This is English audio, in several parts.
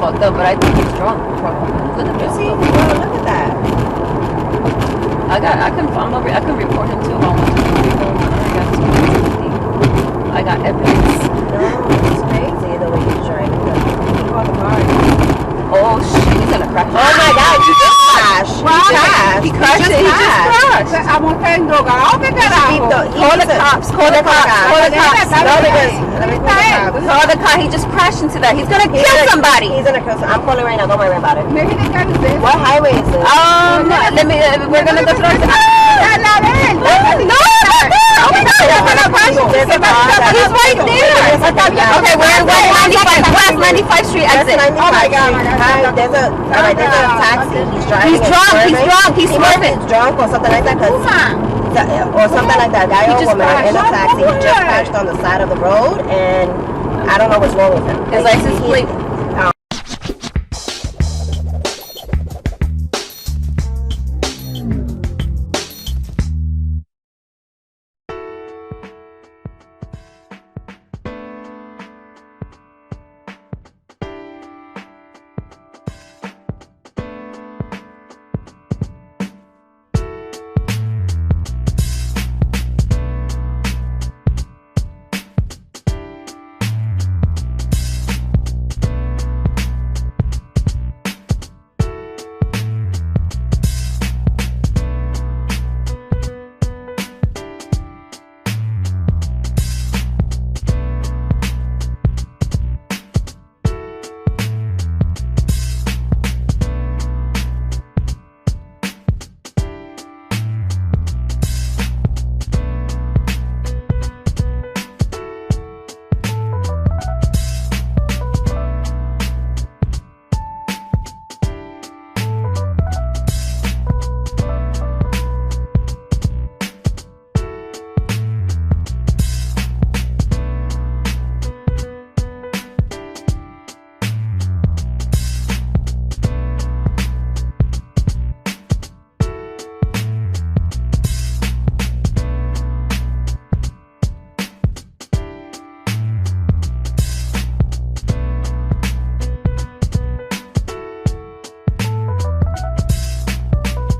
fucked up, but I think he's drunk. Look at this. Well, look at that. I can report him too. I got evidence. No, it's crazy the way he's driving. He called the car. Oh shit, he's gonna crash. Oh my God, you just crashed. He crashed. He just crashed. ¿A montar en drogado? ¿Qué carajo? Call the cops. Call the cops. Call the cops. Call the car. He just crashed into that. He's gonna kill somebody. He's gonna kill somebody. I'm calling right now. Don't worry about it. What highway is this? We're gonna go through. No. Oh my God, he's gonna crash. He's right there. Okay, we're in West 95th Street exit. Oh my God. There's a taxi. He's driving. He's drunk. He's swerving. He's drunk or something like that. Or something like that. Guy or woman in a taxi. He just crashed on the side of the road, and I don't know what's wrong with him. His license plate.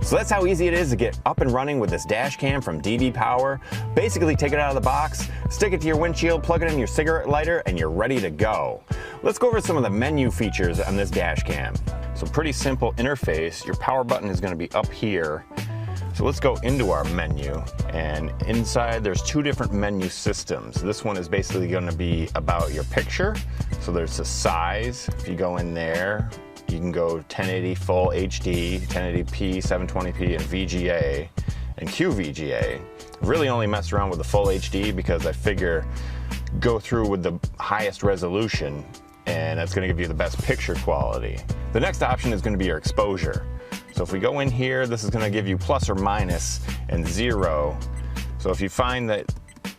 So that's how easy it is to get up and running with this dash cam from DV Power. Basically take it out of the box, stick it to your windshield, plug it in your cigarette lighter, and you're ready to go. Let's go over some of the menu features on this dash cam. So pretty simple interface. Your power button is going to be up here. So let's go into our menu, and inside there's two different menu systems. This one is basically going to be about your picture. So there's the size. If you go in there, you can go 1080 full HD, 1080p, 720p, and VGA, and QVGA. Really only messed around with the full HD because I figure go through with the highest resolution, and that's going to give you the best picture quality. The next option is going to be your exposure. So if we go in here, this is going to give you plus or minus and 0. So if you find that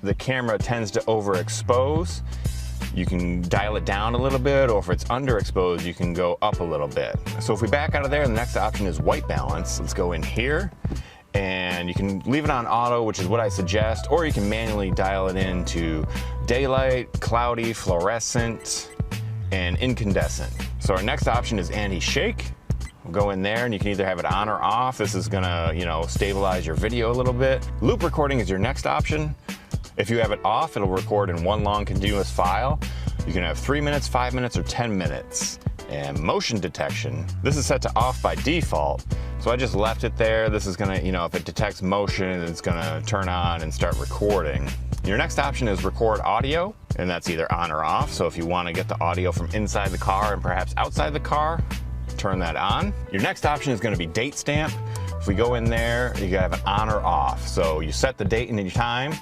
the camera tends to overexpose, you can dial it down a little bit, or if it's underexposed, you can go up a little bit. So if we back out of there, the next option is white balance. Let's go in here, and you can leave it on auto, which is what I suggest, or you can manually dial it into daylight, cloudy, fluorescent, and incandescent. So our next option is anti-shake. We'll go in there and you can either have it on or off. This is gonna, stabilize your video a little bit. Loop recording is your next option. If you have it off, it'll record in one long continuous file. You can have 3 minutes, 5 minutes, or 10 minutes. And motion detection, this is set to off by default. So I just left it there. This is gonna, if it detects motion, it's gonna turn on and start recording. Your next option is record audio, and that's either on or off. So if you wanna get the audio from inside the car and perhaps outside the car, turn that on. Your next option is gonna be date stamp. If we go in there, you gotta have it on or off. So you set the date and your time.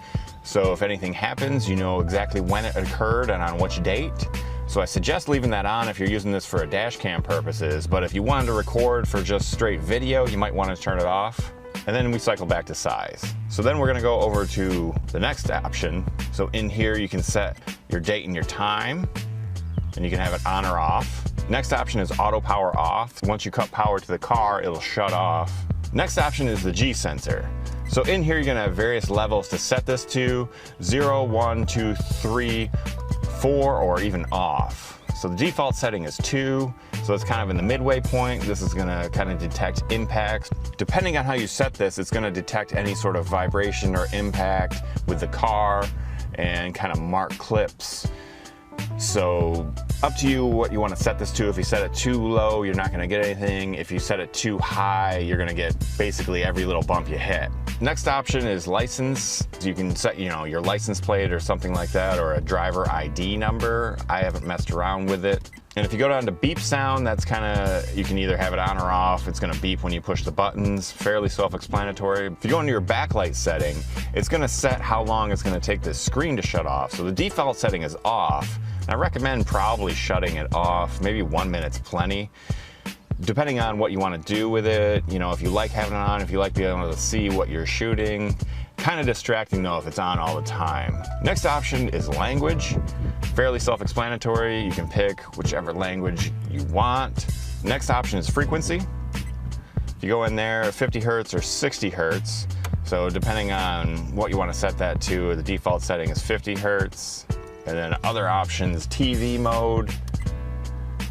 So if anything happens, you know exactly when it occurred and on which date. So I suggest leaving that on if you're using this for a dash cam purposes, but if you wanted to record for just straight video, you might want to turn it off. And then we cycle back to size. So then we're gonna go over to the next option. So in here you can set your date and your time, and you can have it on or off. Next option is auto power off. Once you cut power to the car, it'll shut off. Next option is the G sensor. So in here, you're gonna have various levels to set this to, 0, 1, 2, 3, 4, or even off. So the default setting is 2, so it's kind of in the midway point. This is gonna kind of detect impacts. Depending on how you set this, it's gonna detect any sort of vibration or impact with the car and kind of mark clips. So up to you what you want to set this to. If you set it too low, you're not going to get anything. If you set it too high, you're going to get basically every little bump you hit. Next option is license. You can set, your license plate or something like that, or a driver ID number. I haven't messed around with it. And if you go down to beep sound, that's kind of, you can either have it on or off. It's going to beep when you push the buttons, fairly self-explanatory. If you go into your backlight setting, it's going to set how long it's going to take this screen to shut off. So the default setting is off. I recommend probably shutting it off. Maybe 1 minute's plenty, depending on what you want to do with it. If you like having it on, if you like being able to see what you're shooting. Kind of distracting though if it's on all the time. Next option is language. Fairly self-explanatory. You can pick whichever language you want. Next option is frequency. If you go in there, 50 hertz or 60 hertz. So depending on what you want to set that to, the default setting is 50 hertz. And then other options, TV mode.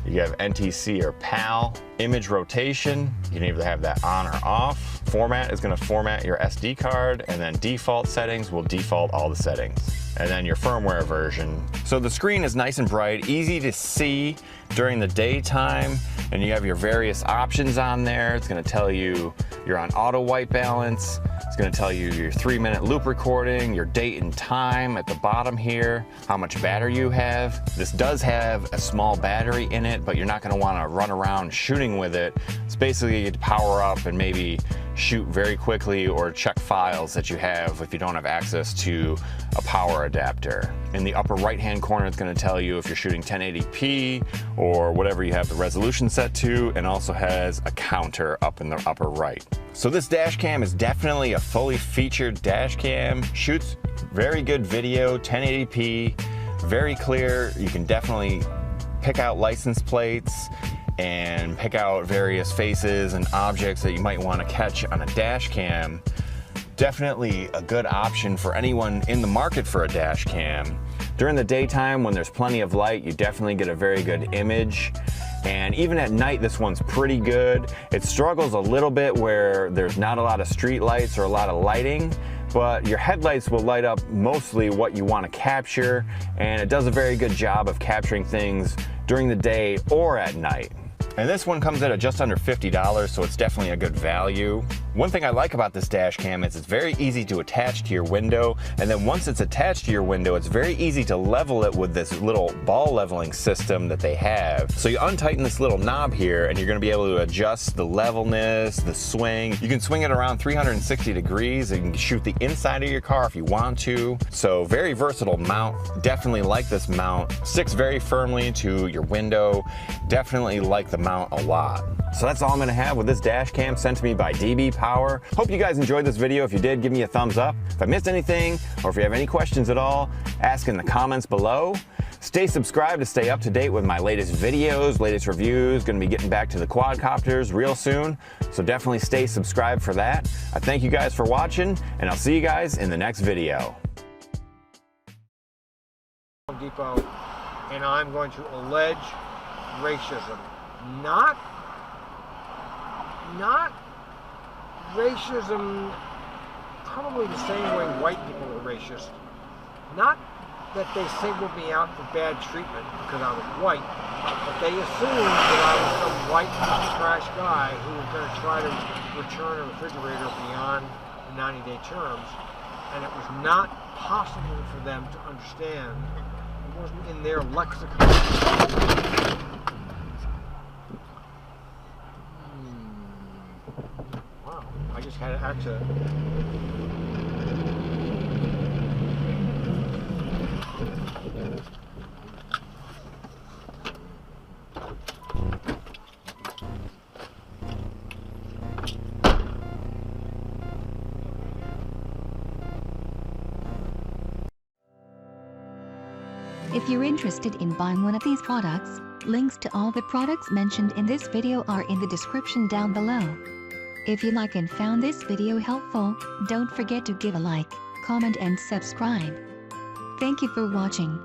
You have NTC or PAL. Image rotation, you can either have that on or off. Format is going to format your SD card, and then default settings will default all the settings. And then your firmware version. So the screen is nice and bright, easy to see during the daytime, and you have your various options on there. It's going to tell you you're on auto white balance. It's going to tell you your 3-minute loop recording, your date and time at the bottom here, how much battery you have. This does have a small battery in it, but you're not going to want to run around shooting with it. It's basically to power up and maybe shoot very quickly or check files that you have if you don't have access to a power adapter. In the upper right hand corner, it's going to tell you if you're shooting 1080p or whatever you have the resolution set to, and also has a counter up in the upper right. So this dash cam is definitely a fully featured dash cam. Shoots very good video, 1080p, very clear. You can definitely pick out license plates and pick out various faces and objects that you might want to catch on a dash cam. Definitely a good option for anyone in the market for a dash cam. During the daytime when there's plenty of light, you definitely get a very good image. And even at night, this one's pretty good. It struggles a little bit where there's not a lot of street lights or a lot of lighting, but your headlights will light up mostly what you want to capture, and it does a very good job of capturing things during the day or at night. And this one comes at just under $50, so it's definitely a good value. One thing I like about this dash cam is it's very easy to attach to your window, and then once it's attached to your window, it's very easy to level it with this little ball leveling system that they have. So you untighten this little knob here, and you're going to be able to adjust the levelness, the swing. You can swing it around 360 degrees, and you can shoot the inside of your car if you want to. So very versatile mount. Definitely like this mount. Sticks very firmly to your window. Definitely like the mount a lot. So that's all I'm going to have with this dash cam sent to me by DB Power. Hope you guys enjoyed this video. If you did, give me a thumbs up. If I missed anything, or if you have any questions at all, ask in the comments below. Stay subscribed to stay up to date with my latest videos, latest reviews. Going to be getting back to the quadcopters real soon, so definitely stay subscribed for that. I thank you guys for watching, and I'll see you guys in the next video. Home Depot, and I'm going to allege racism. Not racism, probably the same way white people are racist. Not that they singled me out for bad treatment because I was white, but they assumed that I was some white trash guy who was going to try to return a refrigerator beyond the 90-day terms, and it was not possible for them to understand. It wasn't in their lexicon. I just had an accident. If you're interested in buying one of these products, links to all the products mentioned in this video are in the description down below. If you like and found this video helpful, don't forget to give a like, comment and subscribe. Thank you for watching.